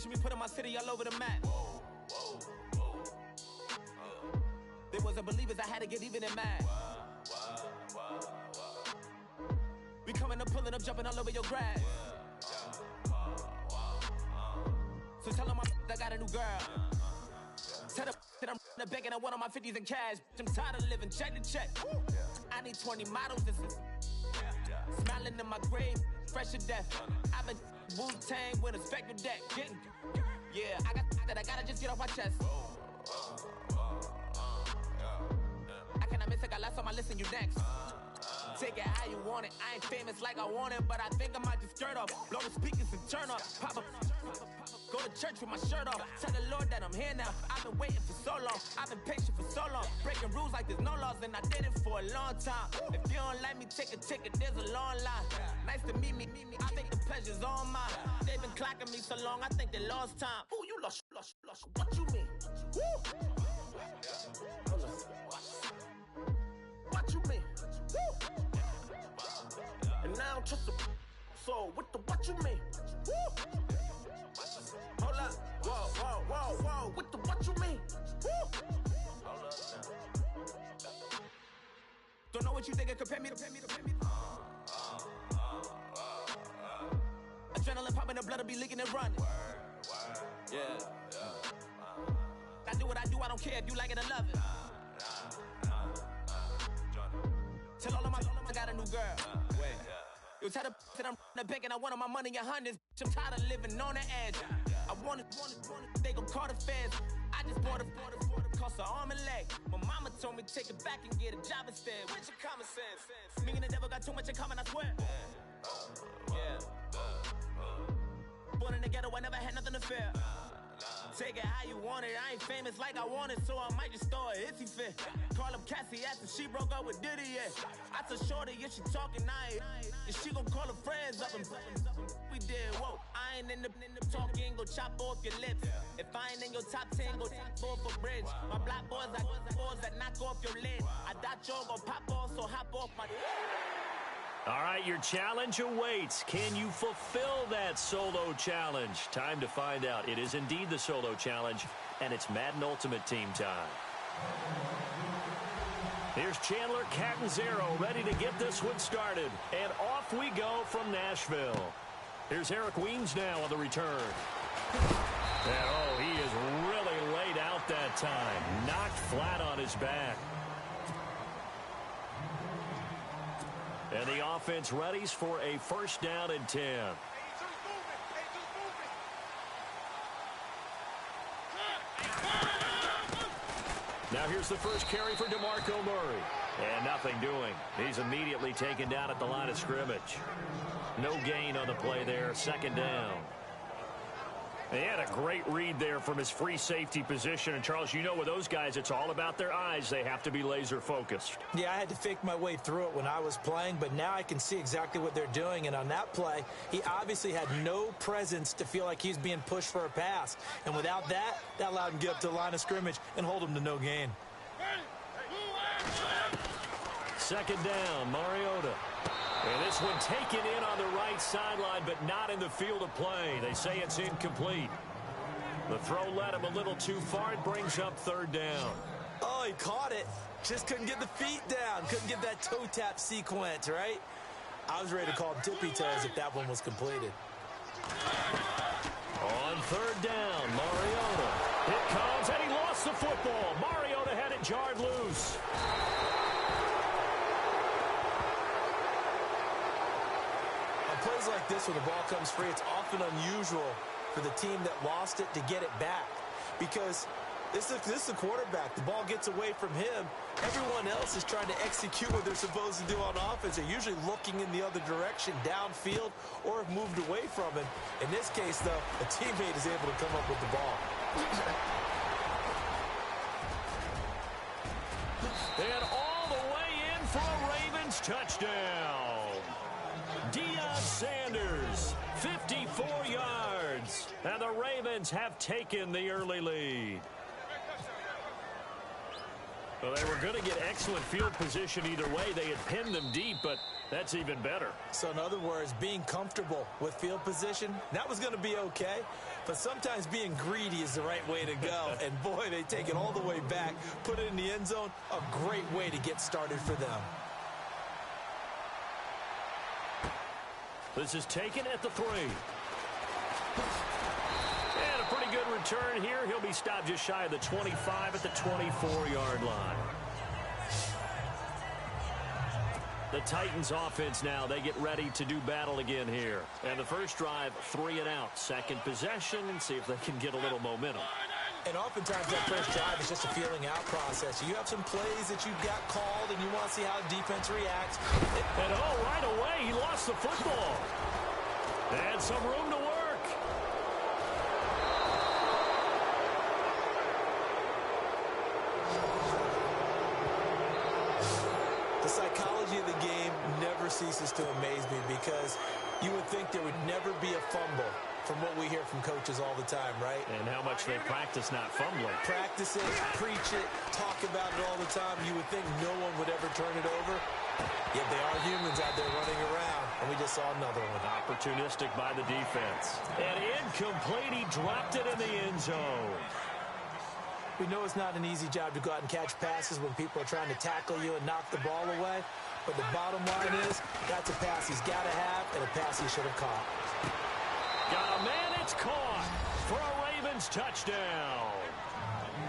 Watching me put my city all over the map. They wasn't believers, I had to get even and mad. We coming up, pulling up, jumping all over your grass. So tell them I got a new girl. Tell them that I'm in the bank and I want all my 50s in cash. I'm tired of living check to check. I need 20 models. This is smiling in my grave, fresh to death. I've been Wu-Tang with a spectral deck. Yeah, I gotta just get off my chest. I cannot miss it, got last on my list and you next. Take it how you want it. I ain't famous like I want it, but I think I might just skirt off. Blow the speakers and turn up. Pop up. Go to church with my shirt off. Tell the Lord that I'm here now. I've been waiting for so long. I've been patient for so long. Breaking rules like there's no laws, and I did it for a long time. If you don't like me, take a ticket. There's a long line. Nice to meet me. I think the pleasure's all mine. They've been clocking me so long, I think they lost time. Ooh, you lost. What you mean? Woo! What you mean? Woo! And now I don't trust the so what you mean? Woo! Hold up, whoa, with the what you mean? Woo! Hold up now. Don't know what you think it compare me to. Adrenaline popping, the blood will be leaking and running. Yeah. I do what I do, I don't care if you like it or love it. Tell all of my I got a new girl. Wait. You tell the that I'm in the bank and I want all my money in hundreds. I'm tired of living on the edge. I want it, they gon' call the feds. I just bought a cost an arm and leg. My mama told me take it back and get a job instead. Where's your common sense? Me and the devil got too much in common, I swear. Yeah. Born in the ghetto, I never had nothing to fear. Take it how you want it. I ain't famous like I want it, so I might just throw a hissy fit. Call up Cassie after she broke up with Diddy, yeah. I told Shorty if she talking, and she gon' call her friends up and we did, whoa. I ain't in the talking, go chop off your lips. If I ain't in your top 10, go top 4 for bridge. My black boys like boys that knock off your lid. I thought y'all gon' pop off, so hop off my. All right, your challenge awaits. Can you fulfill that solo challenge? Time to find out. It is indeed the solo challenge, and it's Madden Ultimate Team time. Here's Chandler Catanzaro ready to get this one started. And off we go from Nashville. Here's Eric Weems now on the return. And, oh, he is really laid out that time. Knocked flat on his back. And the offense readies for a first down and 10. Now here's the first carry for DeMarco Murray. And nothing doing. He's immediately taken down at the line of scrimmage. No gain on the play there. Second down. He had a great read there from his free safety position. And, Charles, you know with those guys, it's all about their eyes. They have to be laser focused. Yeah, I had to fake my way through it when I was playing, but now I can see exactly what they're doing. And on that play, he obviously had no presence to feel like he's being pushed for a pass. And without that, that allowed him to get up to the line of scrimmage and hold him to no gain. Second down, Mariota. And this one taken in on the right sideline, but not in the field of play. They say it's incomplete. The throw led him a little too far. It brings up third down. Oh, he caught it. Just couldn't get the feet down. Couldn't get that toe tap sequence, right? I was ready to call him tippy toes if that one was completed. On third down, Mariota. It comes, and he lost the football. Mariota had it jarred loose. Plays like this where the ball comes free, it's often unusual for the team that lost it to get it back because this is the quarterback. The ball gets away from him. Everyone else is trying to execute what they're supposed to do on offense. They're usually looking in the other direction, downfield, or have moved away from him. In this case, though, a teammate is able to come up with the ball. And all the way in for a Ravens touchdown. Deion Sanders, 54 yards. And the Ravens have taken the early lead. Well, they were going to get excellent field position either way. They had pinned them deep, but That's even better. So in other words, being comfortable with field position, that was going to be okay. But sometimes being greedy is the right way to go. And boy, they take it all the way back, put it in the end zone. A great way to get started for them. This is taken at the 3. And a pretty good return here. He'll be stopped just shy of the 25 at the 24-yard line. The Titans offense now, they get ready to do battle again here. And the first drive, 3 and out. Second possession, and see if they can get a little momentum. And oftentimes that first drive is just a feeling out process. You have some plays that you've got called, and you want to see how the defense reacts. And right away, he lost the football. And some room to work. The psychology of the game never ceases to amaze me because you would think there would never be a fumble from what we hear from coaches all the time, right? And how much they practice not fumbling. Practice it, preach it, talk about it all the time. You would think no one would ever turn it over. Yet they are humans out there running around, and we just saw another one. Opportunistic by the defense. And incomplete, he dropped it in the end zone. We know it's not an easy job to go out and catch passes when people are trying to tackle you and knock the ball away. But the bottom line is, that's a pass he's got to have and a pass he should have caught. Got a man, it's caught for a Ravens touchdown.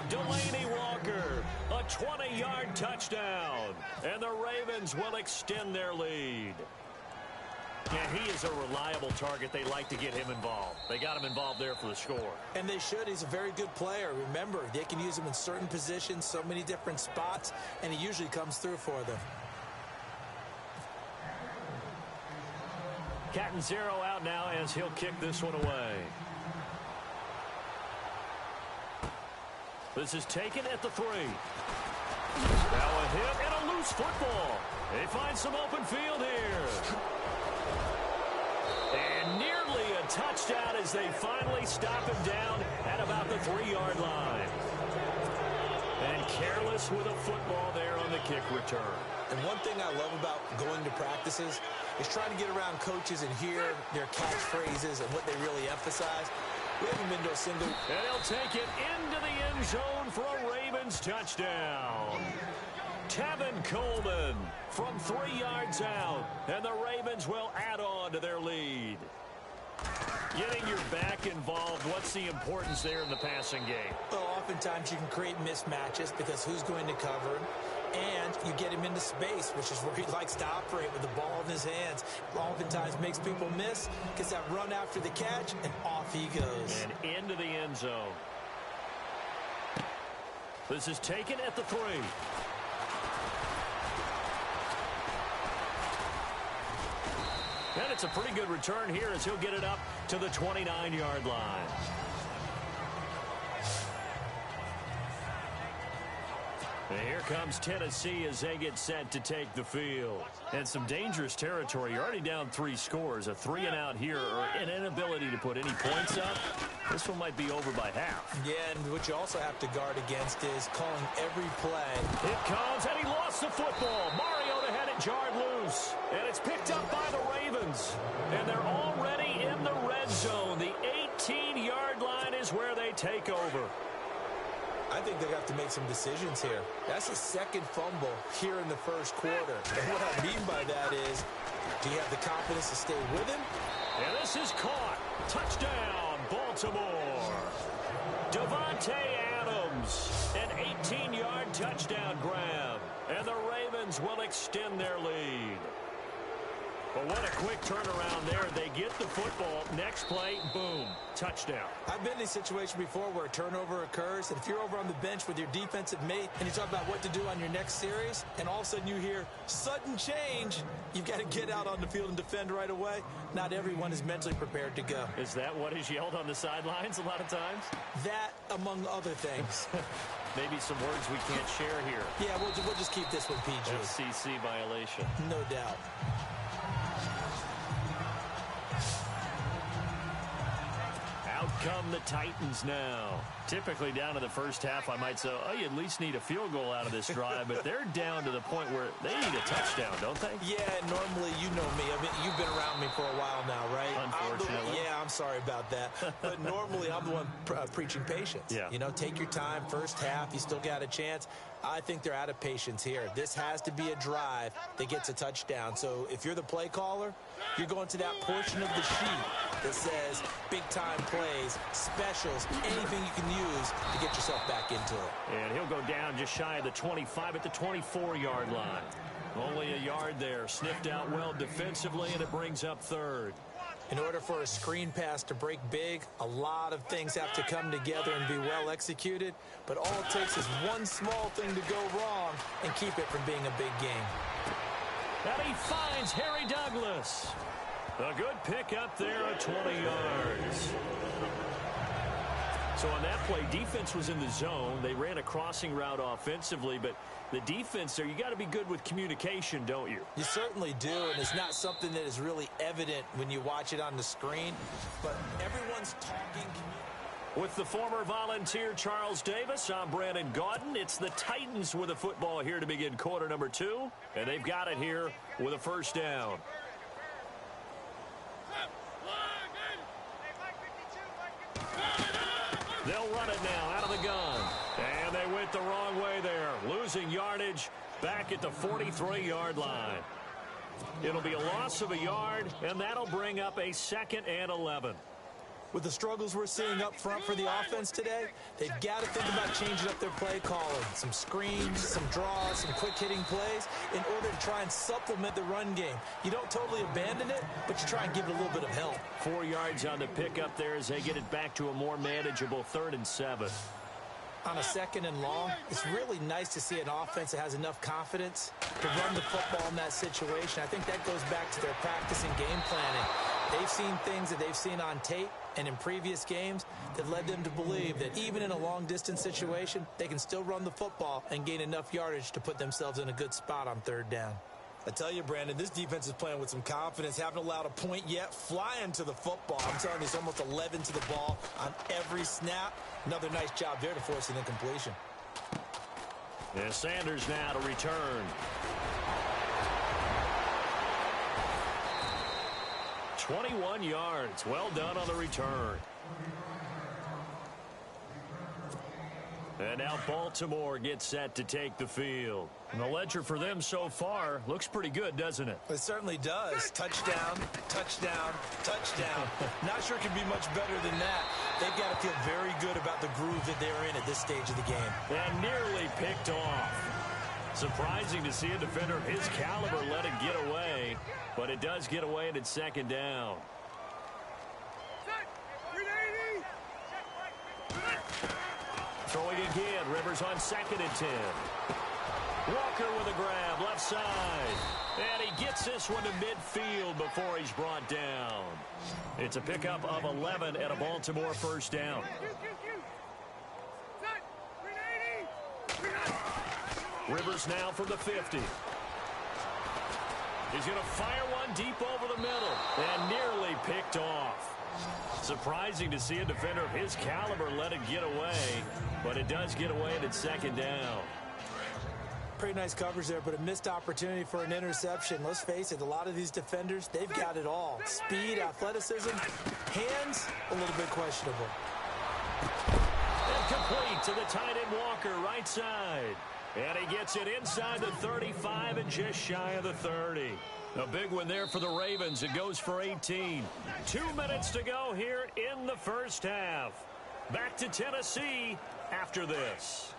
Delaney Walker, a 20-yard touchdown. And the Ravens will extend their lead. Yeah, he is a reliable target. They like to get him involved. They got him involved there for the score. And they should. He's a very good player. Remember, they can use him in certain positions, so many different spots, and he usually comes through for them. Cat and zero out now as he'll kick this one away. This is taken at the 3. Now a hit and a loose football. They find some open field here. And nearly a touchdown as they finally stop him down at about the 3-yard line. And careless with a football there on the kick return. And one thing I love about going to practices is trying to get around coaches and hear their catchphrases and what they really emphasize. We haven't been to a single... And he'll take it into the end zone for a Ravens touchdown. Tevin Coleman from 3 yards out. And the Ravens will add on to their lead. Getting your back involved, what's the importance there in the passing game? Well, oftentimes you can create mismatches because who's going to cover him? And you get him into space, which is where he likes to operate with the ball in his hands. Oftentimes makes people miss, gets that run after the catch, and off he goes. And into the end zone. This is taken at the 3. And it's a pretty good return here as he'll get it up to the 29-yard line. And here comes Tennessee as they get set to take the field. And some dangerous territory. You're already down 3 scores. A 3 and out here, or an inability to put any points up. This one might be over by half. Yeah, and what you also have to guard against is calling every play. It comes, and he lost the football. Mariota had it jarred loose. And it's picked up by the Ravens. And they're already in the red zone. The 18-yard line is where they take over. I think they have to make some decisions here. That's the second fumble here in the first quarter. And what I mean by that is, do you have the confidence to stay with him? And this is caught. Touchdown, Baltimore. Devontae Adams, an 18-yard touchdown grab. And the Ravens will extend their lead. But what a quick turnaround there. They get the football. Next play, boom, touchdown. I've been in a situation before where a turnover occurs, and if you're over on the bench with your defensive mate and you talk about what to do on your next series, and all of a sudden you hear sudden change, you've got to get out on the field and defend right away. Not everyone is mentally prepared to go. Is that what is yelled on the sidelines a lot of times? That, among other things. Maybe some words we can't share here. Yeah, we'll just keep this one PG. FCC violation. No doubt. Out come the Titans now. Typically down to the first half, I might say, oh, you at least need a field goal out of this drive, but they're down to the point where they need a touchdown, don't they? Yeah, normally, you know me. I mean, you've been around me for a while now, right? Unfortunately. I'm sorry about that. But normally, I'm the one preaching patience. Yeah. You know, take your time. First half, you still got a chance. I think they're out of patience here. This has to be a drive that gets a touchdown. So if you're the play caller, you're going to that portion of the sheet that says big-time plays, specials, anything you can use to get yourself back into it. And he'll go down just shy of the 25 at the 24-yard line. Only a yard there. Sniffed out well defensively, and it brings up third. In order for a screen pass to break big, a lot of things have to come together and be well executed. But all it takes is one small thing to go wrong and keep it from being a big game. And he finds Harry Douglas. A good pick up there at 20 yards. So on that play, defense was in the zone. They ran a crossing route offensively, but the defense there, you got to be good with communication, don't you? You certainly do, and it's not something that is really evident when you watch it on the screen, but everyone's talking. With the former Volunteer Charles Davis, I'm Brandon Gaudin. It's the Titans with the football here to begin quarter number 2, and they've got it here with a first down. They'll run it now out of the gun. And they went the wrong way there, losing yardage back at the 43-yard line. It'll be a loss of a yard, and that'll bring up a 2nd and 11. With the struggles we're seeing up front for the offense today, they've got to think about changing up their play calling. Some screens, some draws, some quick-hitting plays in order to try and supplement the run game. You don't totally abandon it, but you try and give it a little bit of help. 4 yards on the pickup there as they get it back to a more manageable 3rd and 7. On a 2nd and long, it's really nice to see an offense that has enough confidence to run the football in that situation. I think that goes back to their practice and game planning. They've seen things that they've seen on tape and in previous games that led them to believe that even in a long-distance situation, they can still run the football and gain enough yardage to put themselves in a good spot on 3rd down. I tell you, Brandon, this defense is playing with some confidence. Haven't allowed a point yet. Flying to the football. I'm telling you, it's almost 11 to the ball on every snap. Another nice job there to force an incompletion. And Sanders now to return. 21 yards. Well done on the return. And now Baltimore gets set to take the field. And the ledger for them so far looks pretty good, doesn't it? It certainly does. Touchdown, touchdown, touchdown. Not sure it can be much better than that. They've got to feel very good about the groove that they're in at this stage of the game. And nearly picked off. Surprising to see a defender of his caliber let it get away, but it does get away and it's 2nd down. Throwing again, Rivers on 2nd and 10. Walker with a grab, left side. And he gets this one to midfield before he's brought down. It's a pickup of 11 and a Baltimore first down. Rivers now from the 50. He's going to fire one deep over the middle and nearly picked off. Surprising to see a defender of his caliber let it get away, but it does get away and it's 2nd down. Pretty nice coverage there, but a missed opportunity for an interception. Let's face it, a lot of these defenders, they've got it all. Speed, athleticism, hands, a little bit questionable. And complete to the tight end Walker, right side. And he gets it inside the 35 and just shy of the 30. A big one there for the Ravens. It goes for 18. 2 minutes to go here in the first half. Back to Tennessee after this.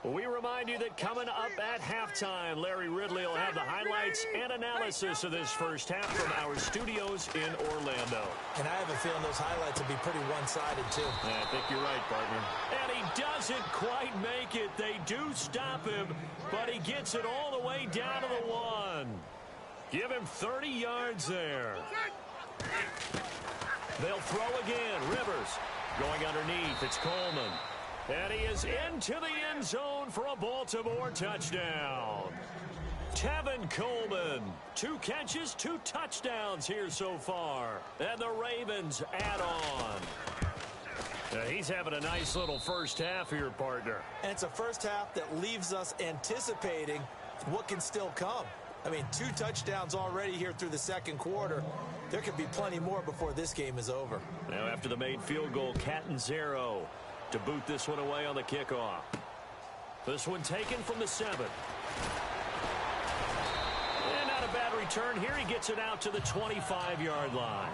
We remind you that coming up at halftime, Larry Ridley will have the highlights and analysis of this first half from our studios in Orlando. And I have a feeling those highlights will be pretty one-sided, too. Yeah, I think you're right, partner. And he doesn't quite make it. They do stop him, but he gets it all the way down to the 1. Give him 30 yards there. They'll throw again. Rivers going underneath. It's Coleman. And he is into the end zone for a Baltimore touchdown. Tevin Coleman, 2 catches, 2 touchdowns here so far. And the Ravens add on. He's having a nice little first half here, partner. And it's a first half that leaves us anticipating what can still come. I mean, 2 touchdowns already here through the second quarter. There could be plenty more before this game is over. Now after the made field goal, Catanzaro to boot this one away on the kickoff. This one taken from the 7. And not a bad return here. He gets it out to the 25-yard line.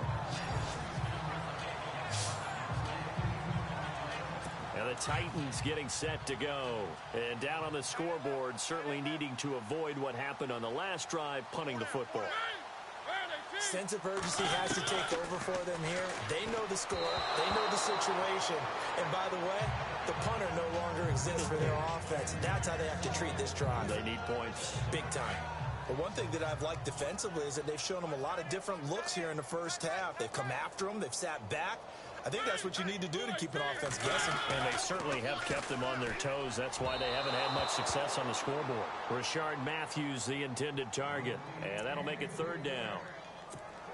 And the Titans getting set to go. And down on the scoreboard, certainly needing to avoid what happened on the last drive, punting the football. Sense of urgency has to take over for them here. They know the score. They know the situation. And by the way, the punter no longer exists for their offense. That's how they have to treat this drive. They need points. Big time. But one thing that I've liked defensively is that they've shown them a lot of different looks here in the first half. They've come after them. They've sat back. I think that's what you need to do to keep an offense guessing. And they certainly have kept them on their toes. That's why they haven't had much success on the scoreboard. Rashard Matthews, the intended target. And that'll make it 3rd down.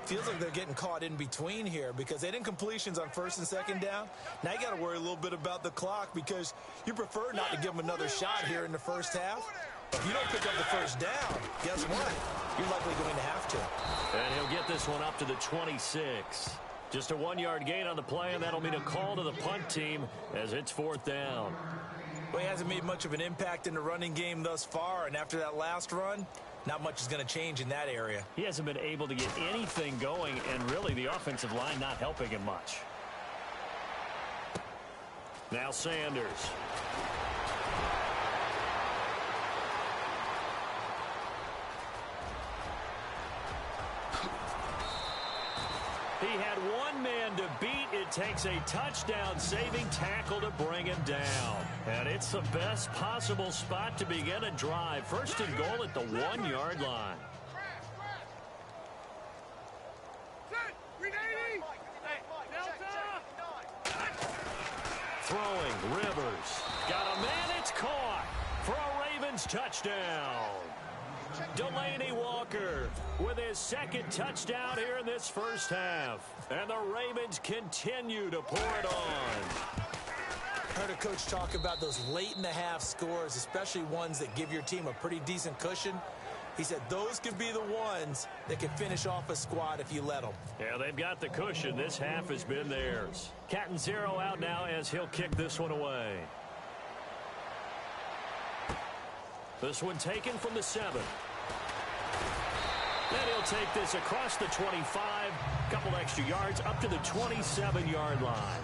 Feels like they're getting caught in between here because they didn't completions on 1st and 2nd down. Now you got to worry a little bit about the clock because you prefer not to give them another shot here in the first half. If you don't pick up the 1st down, guess what? You're likely going to have to. And he'll get this one up to the 26. Just a 1-yard gain on the play, and that'll mean a call to the punt team as it's 4th down. Well, he hasn't made much of an impact in the running game thus far, and after that last run, not much is going to change in that area. He hasn't been able to get anything going, and really the offensive line not helping him much. Now Sanders. He had one man to beat. It takes a touchdown-saving tackle to bring him down. And it's the best possible spot to begin a drive. 1st and goal at the 1-yard line. Throwing, Rivers. Got a man, it's caught for a Ravens touchdown. Delaney Walker with his 2nd touchdown here in this first half. And the Ravens continue to pour it on. Heard a coach talk about those late-in-the-half scores, especially ones that give your team a pretty decent cushion. He said those could be the ones that can finish off a squad if you let them. Yeah, they've got the cushion. This half has been theirs. Catanzaro out now as he'll kick this one away. This one taken from the 7. Then he'll take this across the 25. Couple extra yards up to the 27-yard line.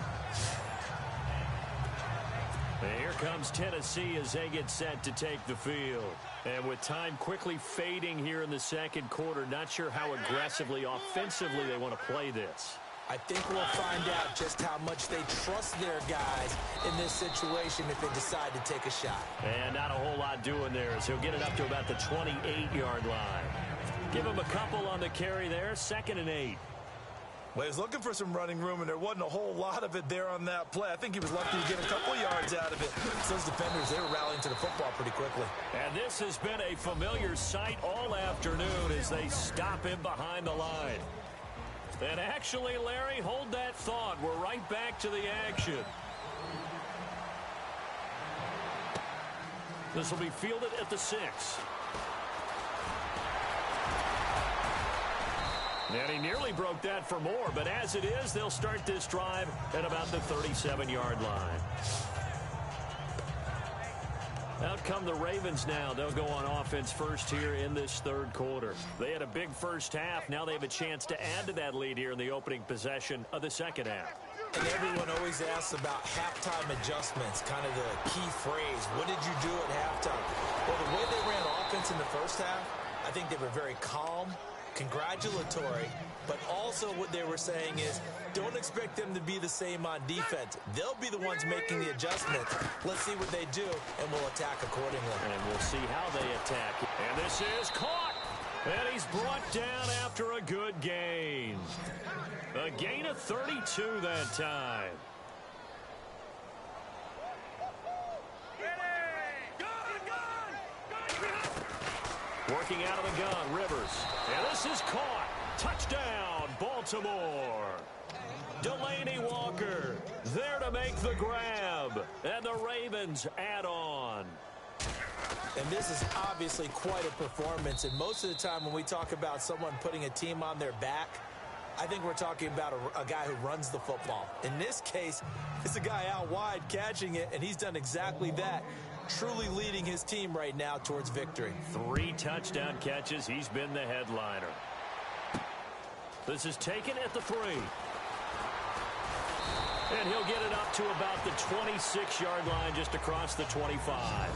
And here comes Tennessee as they get set to take the field. And with time quickly fading here in the second quarter, not sure how aggressively, offensively they want to play this. I think we'll find out just how much they trust their guys in this situation if they decide to take a shot. And not a whole lot doing there as he'll get it up to about the 28-yard line. Give him a couple on the carry there, 2nd and 8. Well, he was looking for some running room, and there wasn't a whole lot of it there on that play. I think he was lucky to get a couple yards out of it. So those defenders, they were rallying to the football pretty quickly. And this has been a familiar sight all afternoon as they stop him behind the line. And actually, Larry, hold that thought. We're right back to the action. This will be fielded at the 6. And he nearly broke that for more, but as it is, they'll start this drive at about the 37-yard line. Out come the Ravens now. They'll go on offense first here in this third quarter. They had a big first half. Now they have a chance to add to that lead here in the opening possession of the second half. And everyone always asks about halftime adjustments, kind of the key phrase. What did you do at halftime? Well, the way they ran offense in the first half, I think they were very calm, congratulatory, but also what they were saying is don't expect them to be the same on defense. They'll be the ones making the adjustments. Let's see what they do, and we'll attack accordingly. And we'll see how they attack. And this is caught. And he's brought down after a good gain. A gain of 32 that time. Working out of the gun, Rivers. And this is caught. Touchdown, Baltimore. Delaney Walker there to make the grab. And the Ravens add on. And this is obviously quite a performance. And most of the time when we talk about someone putting a team on their back, I think we're talking about a guy who runs the football. In this case, it's a guy out wide catching it, and he's done exactly that, truly leading his team right now towards victory. 3 touchdown catches. He's been the headliner. This is taken at the 3. And he'll get it up to about the 26-yard line, just across the 25.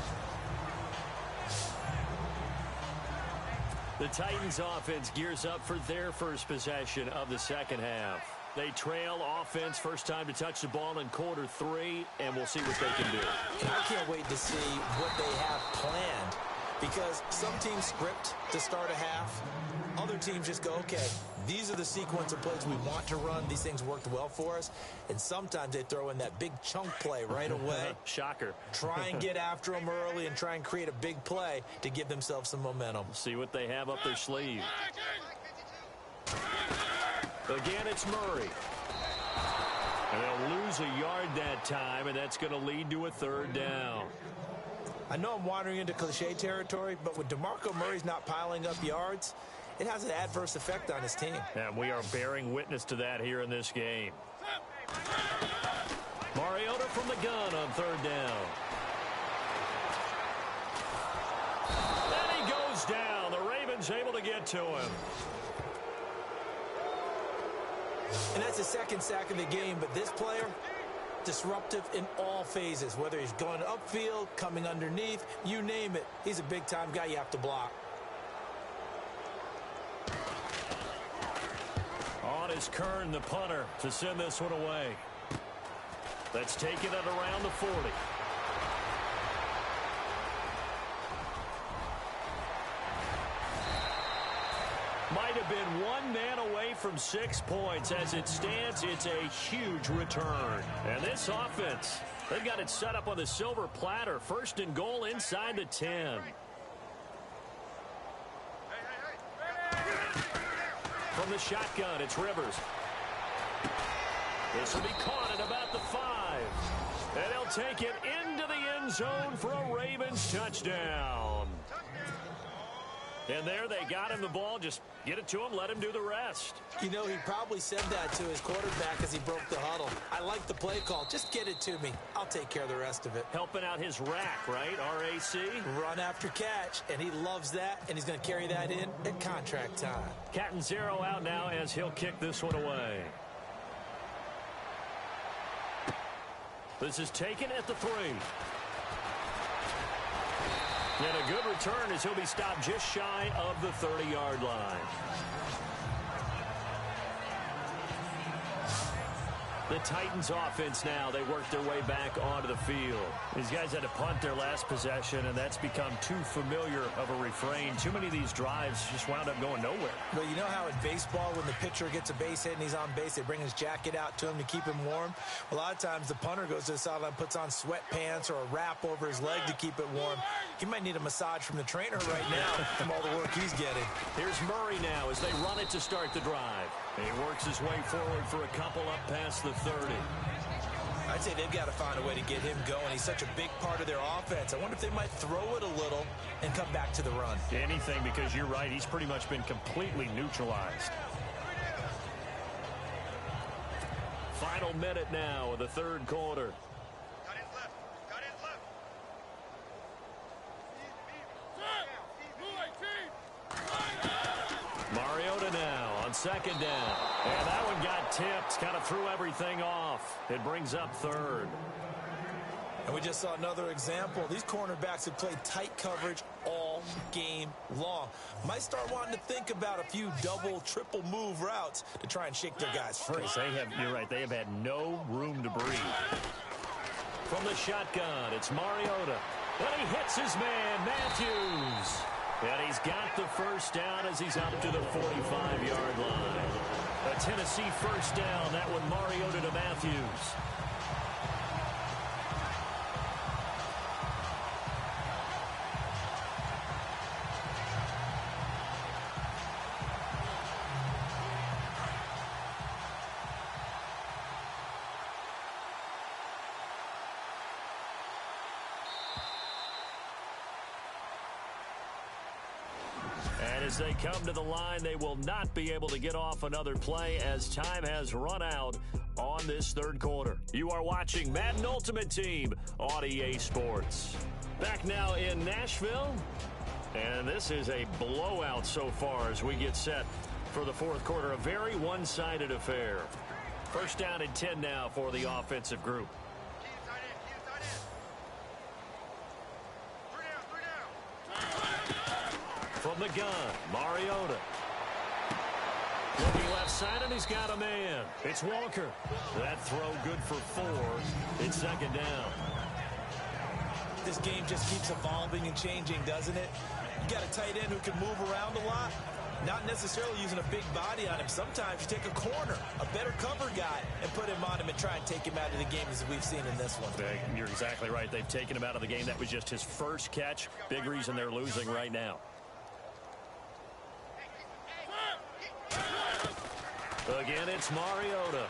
The Titans offense gears up for their first possession of the second half. They trail offense, first time to touch the ball in quarter 3, and we'll see what they can do. I can't wait to see what they have planned, because some teams script to start a half. Other teams just go, okay, these are the sequence of plays we want to run. These things worked well for us. And sometimes they throw in that big chunk play right away. Shocker. Try and get after them early and try and create a big play to give themselves some momentum. See what they have up their sleeve. Again, it's Murray. And they'll lose a yard that time, and that's going to lead to a 3rd down. I know I'm wandering into cliche territory, but when DeMarco Murray's not piling up yards, it has an adverse effect on his team. And we are bearing witness to that here in this game. Mariota from the gun on 3rd down. And he goes down. The Ravens able to get to him. And that's the 2nd sack of the game, but this player, disruptive in all phases, whether he's going upfield, coming underneath, you name it. He's a big-time guy you have to block. On is Kern, the punter, to send this one away. Let's take it at around the 40. Might have been one man away from 6 points. As it stands, it's a huge return. And this offense, they've got it set up on the silver platter. 1st and goal inside the 10. From the shotgun, it's Rivers. This will be caught at about the 5. And they'll take it into the end zone for a Ravens touchdown. And there they got him the ball. Just get it to him, let him do the rest. You know, he probably said that to his quarterback as he broke the huddle. I like the play call. Just get it to me. I'll take care of the rest of it. Helping out his rack, right? R-A-C? Run after catch, and he loves that, and he's going to carry that in at contract time. Cat and 0 out now as he'll kick this one away. This is taken at the 3. And a good return as he'll be stopped just shy of the 30-yard line. The Titans offense now, they work their way back onto the field. These guys had to punt their last possession, and that's become too familiar of a refrain. Too many of these drives just wound up going nowhere. But you know how in baseball, when the pitcher gets a base hit and he's on base, they bring his jacket out to him to keep him warm? A lot of times the punter goes to the sideline, puts on sweatpants or a wrap over his leg to keep it warm. He might need a massage from the trainer right now from all the work he's getting. Here's Murray now as they run it to start the drive. And he works his way forward for a couple up past the 30. I'd say they've got to find a way to get him going. He's such a big part of their offense. I wonder if they might throw it a little and come back to the run. Anything, because you're right. He's pretty much been completely neutralized. Final minute now of the 3rd quarter. Mariota now on 2nd down. And that one got tipped. Kind of threw everything off. It brings up 3rd. And we just saw another example. These cornerbacks have played tight coverage all game long. Might start wanting to think about a few double, triple move routes to try and shake their guys free. You're right. They have had no room to breathe. From the shotgun, it's Mariota. And he hits his man, Matthews. And he's got the 1st down as he's up to the 45-yard line. A Tennessee 1st down. That one Mariota to Matthews. And as they come to the line, they will not be able to get off another play as time has run out on this third quarter. You are watching Madden Ultimate Team on EA Sports. Back now in Nashville, and this is a blowout so far as we get set for the fourth quarter. A very one-sided affair. First down and 10 now for the offensive group. From the gun, Mariota. Looking left side, and he's got a man. It's Walker. That throw good for 4. It's second down. This game just keeps evolving and changing, doesn't it? You got a tight end who can move around a lot. Not necessarily using a big body on him. Sometimes you take a corner, a better cover guy, and put him on him and try and take him out of the game as we've seen in this one. You're exactly right. They've taken him out of the game. That was just his first catch. Big reason they're losing right now. Again, it's Mariota.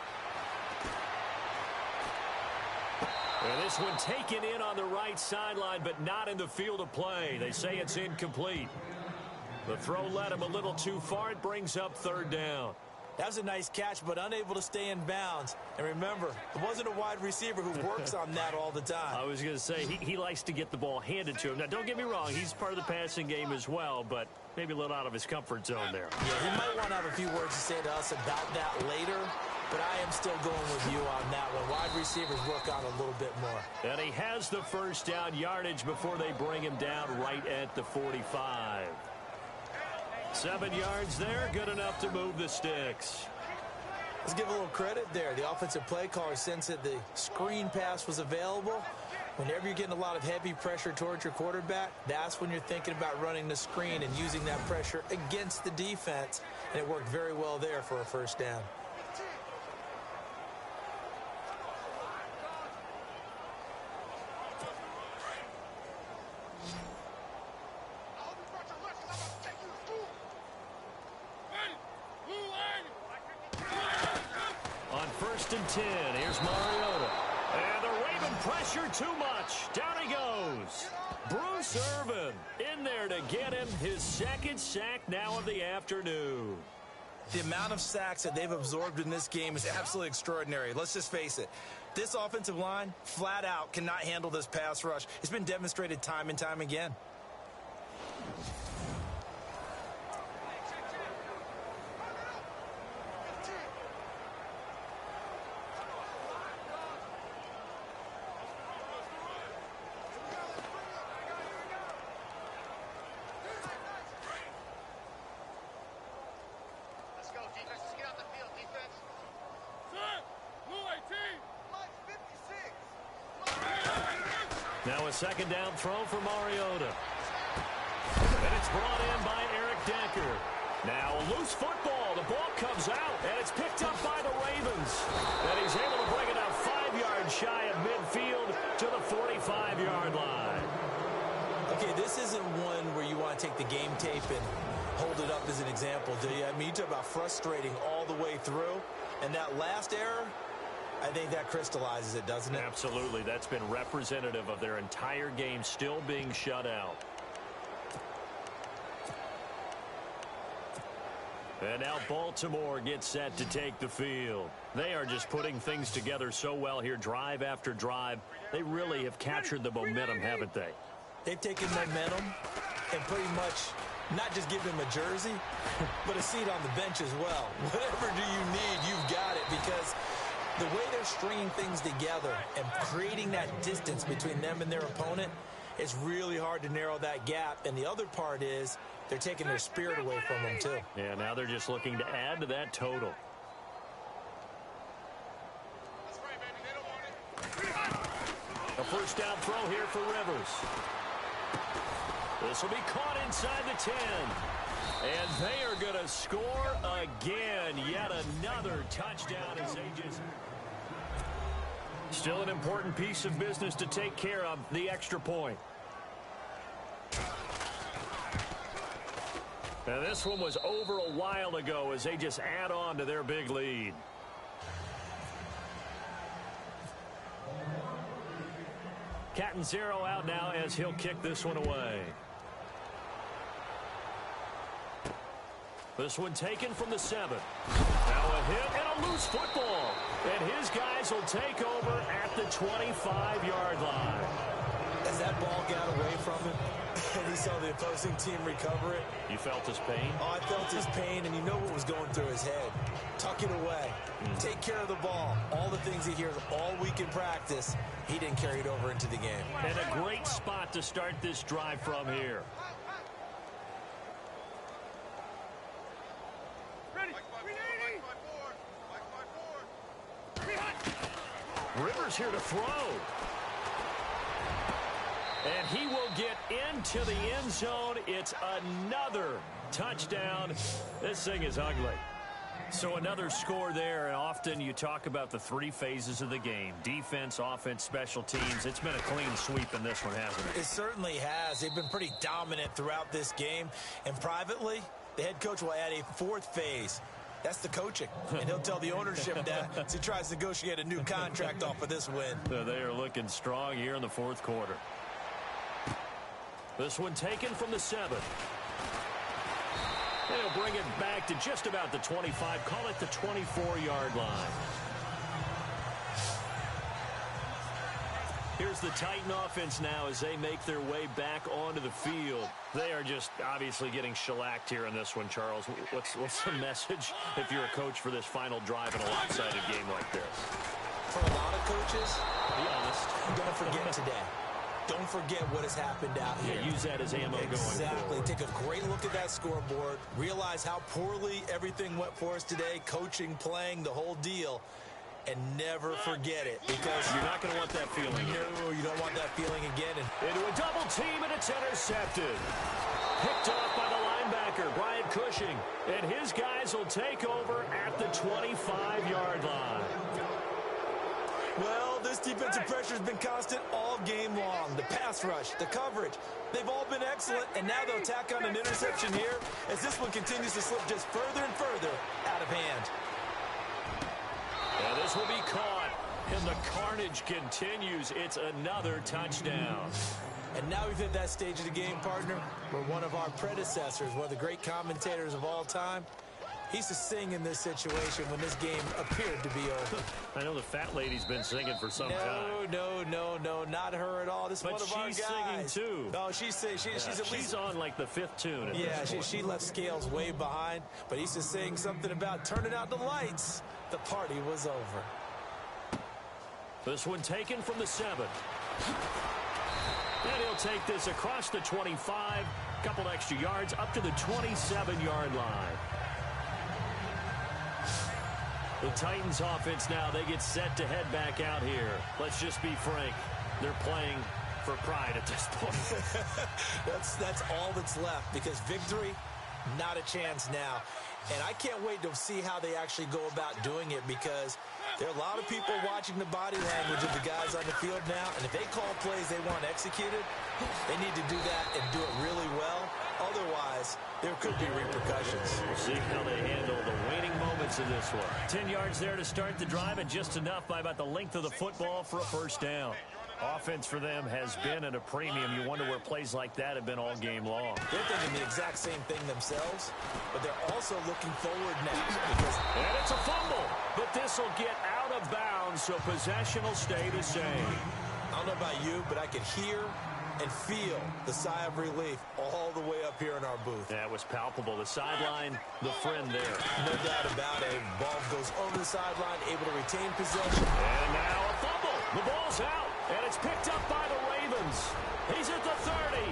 And this one taken in on the right sideline, but not in the field of play. They say it's incomplete. The throw led him a little too far. It brings up third down. That was a nice catch, but unable to stay in bounds. And remember, it wasn't a wide receiver who works on that all the time. I was going to say, he likes to get the ball handed to him. Now, don't get me wrong. He's part of the passing game as well, but maybe a little out of his comfort zone there. Yeah, he might want to have a few words to say to us about that later, but I am still going with you on that one. Wide receivers work on a little bit more. And he has the first down yardage before they bring him down right at the 45. 7 yards there, good enough to move the sticks. Let's give a little credit there. The offensive play caller sensed that the screen pass was available. Whenever you're getting a lot of heavy pressure towards your quarterback, that's when you're thinking about running the screen and using that pressure against the defense. And it worked very well there for a first down. On 1st and 10, here's Mariota. And the Raven pressure too much. Down he goes. Bruce Irvin in there to get him his second sack now of the afternoon. The amount of sacks that they've absorbed in this game is absolutely extraordinary. Let's just face it. This offensive line, flat out, cannot handle this pass rush. It's been demonstrated time and time again. Now a second down throw for Mariota. And it's brought in by Eric Decker. Now a loose football. The ball comes out, and it's picked up by the Ravens. And he's able to bring it out 5 yards shy of midfield to the 45-yard line. Okay, this isn't one where you want to take the game tape and hold it up as an example, do you? I mean, you talk about frustrating all the way through. And that last error, I think that crystallizes it, doesn't it? Absolutely. That's been representative of their entire game still being shut out. And now Baltimore gets set to take the field. They are just putting things together so well here, drive after drive. They really have captured the momentum, haven't they? They've taken momentum and pretty much not just give him a jersey, but a seat on the bench as well. Whatever do you need, you've got it, because the way they're stringing things together and creating that distance between them and their opponent, it's really hard to narrow that gap. And the other part is they're taking their spirit away from them, too. Yeah, now they're just looking to add to that total. A first down throw here for Rivers. This will be caught inside the 10. And they are going to score again. Yet another touchdown as they just... Still an important piece of business to take care of, the extra point. And this one was over a while ago as they just add on to their big lead. Catanzaro out now as he'll kick this one away. This one taken from the 7. Now a hit and a loose football. And his guys will take over at the 25-yard line. As that ball got away from him, and he saw the opposing team recover it. You felt his pain? Oh, I felt his pain, and you know what was going through his head. Tuck it away. Take care of the ball. All the things he hears all week in practice, he didn't carry it over into the game. And a great spot to start this drive from here. Rivers here to throw. And he will get into the end zone. It's another touchdown. This thing is ugly. So another score there, and often you talk about the 3 phases of the game. Defense, offense, special teams. It's been a clean sweep in this one, hasn't it? It certainly has. They've been pretty dominant throughout this game. And privately, the head coach will add a 4th phase. That's the coaching. And he'll tell the ownership that as he tries to negotiate a new contract off of this win. So they are looking strong here in the 4th quarter. This one taken from the 7. They'll bring it back to just about the 25. Call it the 24-yard line. Here's the Titan offense now as they make their way back onto the field. They are just obviously getting shellacked here in this one, Charles. What's the message if you're a coach for this final drive in a lopsided game like this? For a lot of coaches, be honest, don't forget today. Don't forget what has happened out here. Yeah, use that as ammo going forward. Exactly. Take a great look at that scoreboard. Realize how poorly everything went for us today. Coaching, playing, the whole deal. And never forget it, because you're not going to want that feeling. No, you don't want that feeling again. Into a double team, and it's intercepted. Picked off by the linebacker, Brian Cushing. And his guys will take over at the 25-yard line. Well, this defensive pressure has been constant all game long. The pass rush, the coverage, they've all been excellent, and now they'll tack on an interception here as this one continues to slip just further and further out of hand. And this will be caught, and the carnage continues. It's another touchdown. And now we've hit that stage of the game, partner, where one of our predecessors, one of the great commentators of all time, he used to sing in this situation when this game appeared to be over. I know the fat lady's been singing for some time. No, not her at all. This is one of our guys. But she's singing, too. No, she's at least... She's on, like, the 5th tune. Yeah, she left Scales way behind, but he used to sing something about turning out the lights. The party was over. This one taken from the 7. And he'll take this across the 25, couple extra yards, up to the 27-yard line. The Titans offense now, they get set to head back out here. Let's just be frank. They're playing for pride at this point. That's all that's left, because victory, not a chance now. And I can't wait to see how they actually go about doing it, because there are a lot of people watching the body language of the guys on the field now, and if they call plays they want executed, they need to do that and do it really well. Otherwise, there could be repercussions. We'll see how they handle the waning moments of this one. 10 yards there to start the drive, and just enough by about the length of the football for a first down. Offense for them has been at a premium. You wonder where plays like that have been all game long. They're thinking the exact same thing themselves, but they're also looking forward now. And it's a fumble, but this will get out of bounds, so possession will stay the same. I don't know about you, but I could hear and feel the sigh of relief all the way up here in our booth. That was palpable. The sideline, the friend there. No doubt about it. Ball goes over the sideline, able to retain possession. And now a fumble. The ball's out, and it's picked up by the Ravens. He's at the 30.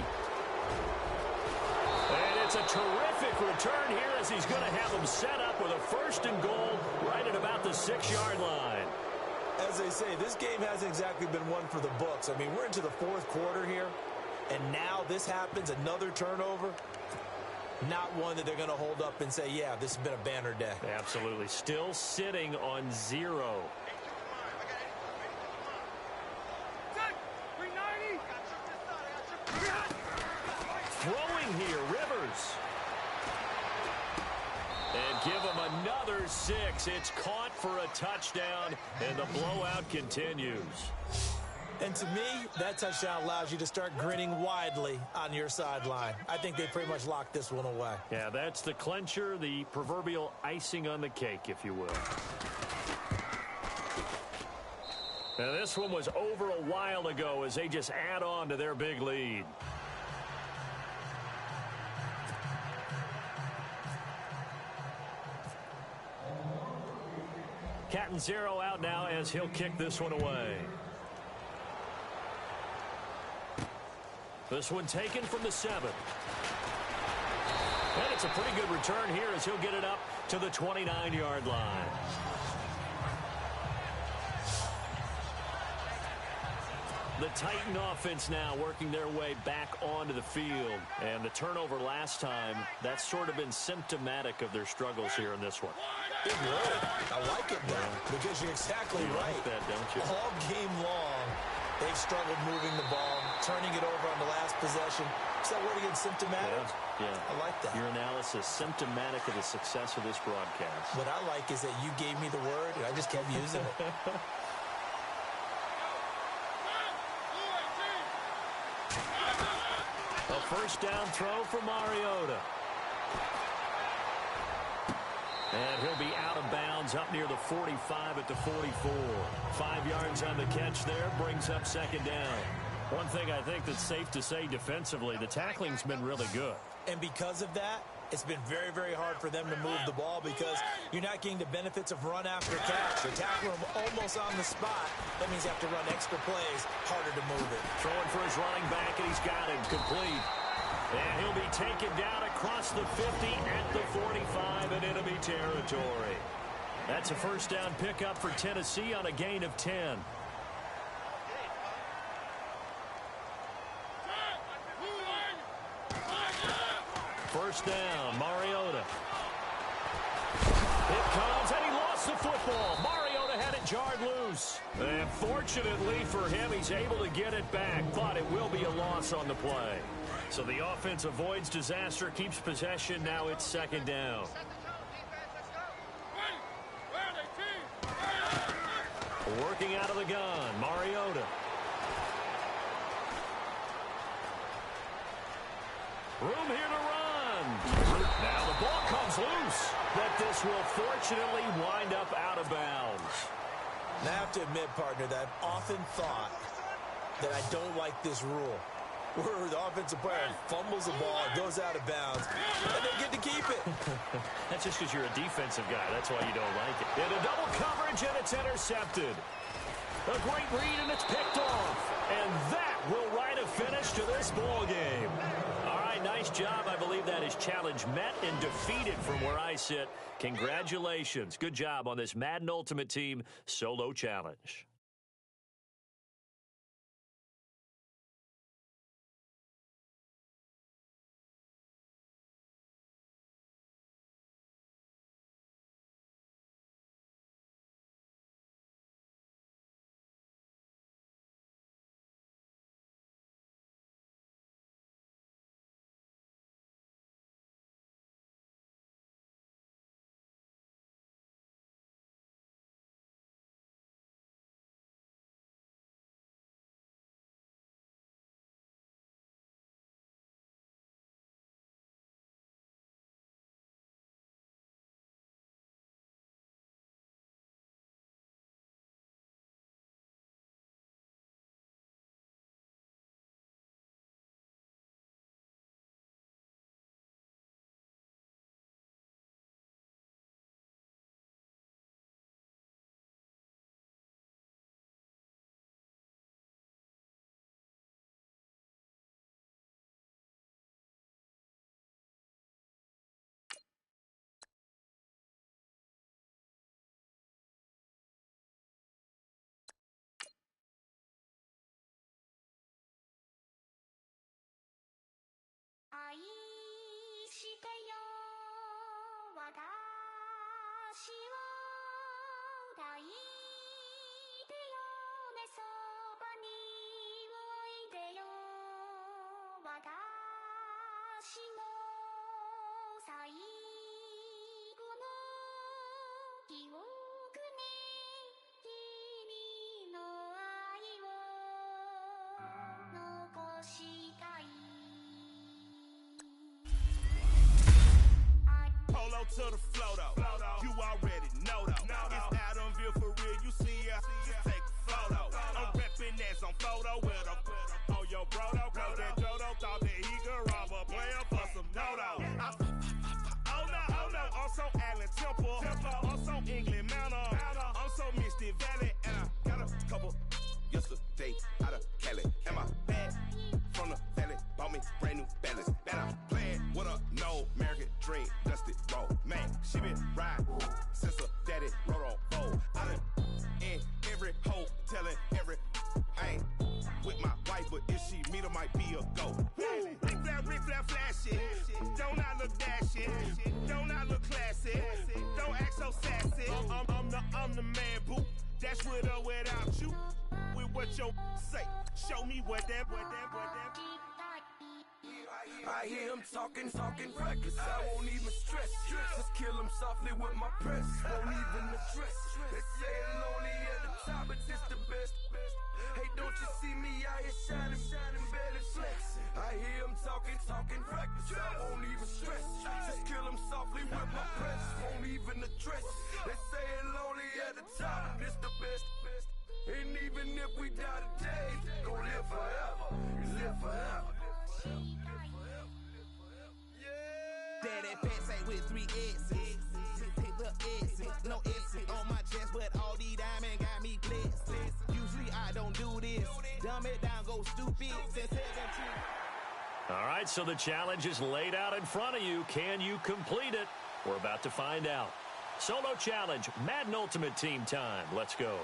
And it's a terrific return here as he's going to have them set up with a 1st and goal right at about the 6-yard line. As they say, this game hasn't exactly been one for the books. I mean, we're into the 4th quarter here, and now this happens, another turnover. Not one that they're going to hold up and say, yeah, this has been a banner day. Absolutely. Still sitting on 0. Throwing here, Rivers. And give him another 6. It's caught for a touchdown, and the blowout continues. And to me, that touchdown allows you to start grinning widely on your sideline. I think they pretty much locked this one away. Yeah, that's the clincher, the proverbial icing on the cake, if you will. Now, this one was over a while ago as they just add on to their big lead. Catanzaro out now as he'll kick this one away. This one taken from the 7. And it's a pretty good return here as he'll get it up to the 29-yard line. The Titan offense now working their way back onto the field. And the turnover last time, that's sort of been symptomatic of their struggles here in this one. It would. I like it now because you're exactly right. Like that, don't you? All game long, they've struggled moving the ball, turning it over on the last possession. Is that word again, symptomatic? Yeah. I like that. Your analysis, symptomatic of the success of this broadcast. What I like is that you gave me the word, and I just kept using it. A first down throw for Mariota. And he'll be out of bounds up near the 45 at the 44. 5 yards on the catch there, brings up second down. One thing I think that's safe to say defensively, the tackling's been really good. And because of that, it's been very, very hard for them to move the ball because you're not getting the benefits of run after catch. You're tackling them almost on the spot. That means you have to run extra plays, harder to move it. Throwing for his running back, and he's got him complete. And he'll be taken down across the 50 at the 45 and enemy territory. That's a first down pickup for Tennessee on a gain of 10. First down, Mariota. It comes, and he lost the football. Mariota had it jarred loose. And fortunately for him, he's able to get it back, but it will be a loss on the play. So the offense avoids disaster, keeps possession. Now it's second down. Working out of the gun, Mariota. Room here to run. Now the ball comes loose, but this will fortunately wind up out of bounds. Now, I have to admit, partner, that I've often thought that I don't like this rule, where the offensive player fumbles the ball, goes out of bounds, and they get to keep it. That's just because you're a defensive guy. That's why you don't like it. In a double coverage, and it's intercepted. A great read, and it's picked off. And that will write a finish to this ball game. All right, nice job. I believe that is challenge met and defeated from where I sit. Congratulations. Good job on this Madden Ultimate Team solo challenge. dream, dusted road. Man, she been riding since her daddy rode on fold. I done in every hole, telling every I ain't with my wife, but if she meet her, might be a go. Rick flat, flashy. Don't I look dashing? Don't I look classy? Don't act so sassy. I'm the man, boo. That's with or without you. With what your say. Show me what that. I hear him talking reckless. I won't even stress. Just kill him softly with my press. Won't even address. They say it lonely at the top, but this the best. Hey, don't you see me out here shining, barely flexing. I hear him talking reckless. I won't even stress. Just kill him softly with my press. Won't even address. They say it lonely at the top, but this the best. And even if we die today, gon' live forever. Live forever. Daddy pants say with 3 S's. Pick the S's, no S's on my chest, but all these diamonds got me blessed. Usually I don't do this. Dumb it down, go stupid. Since 17. All right, so the challenge is laid out in front of you. Can you complete it? We're about to find out. Solo challenge, Madden Ultimate Team time. Let's go.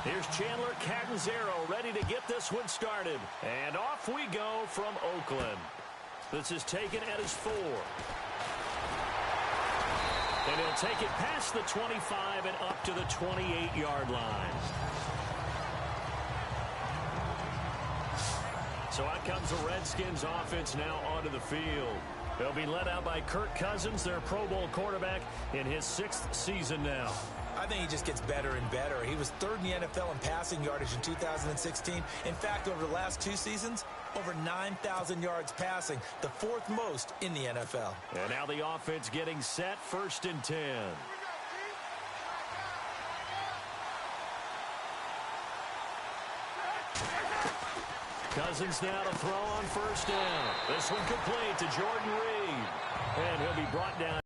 Here's Chandler Catanzaro ready to get this one started. And off we go from Oakland. This is taken at his 4. And he'll take it past the 25 and up to the 28-yard line. So out comes the Redskins offense now onto the field. They'll be led out by Kirk Cousins, their Pro Bowl quarterback, in his 6th season now. I think he just gets better and better. He was 3rd in the NFL in passing yardage in 2016. In fact, over the last 2 seasons, over 9,000 yards passing, the 4th most in the NFL. And now the offense getting set, 1st and 10. Cousins now to throw on 1st down. This one complete to Jordan Reed. And he'll be brought down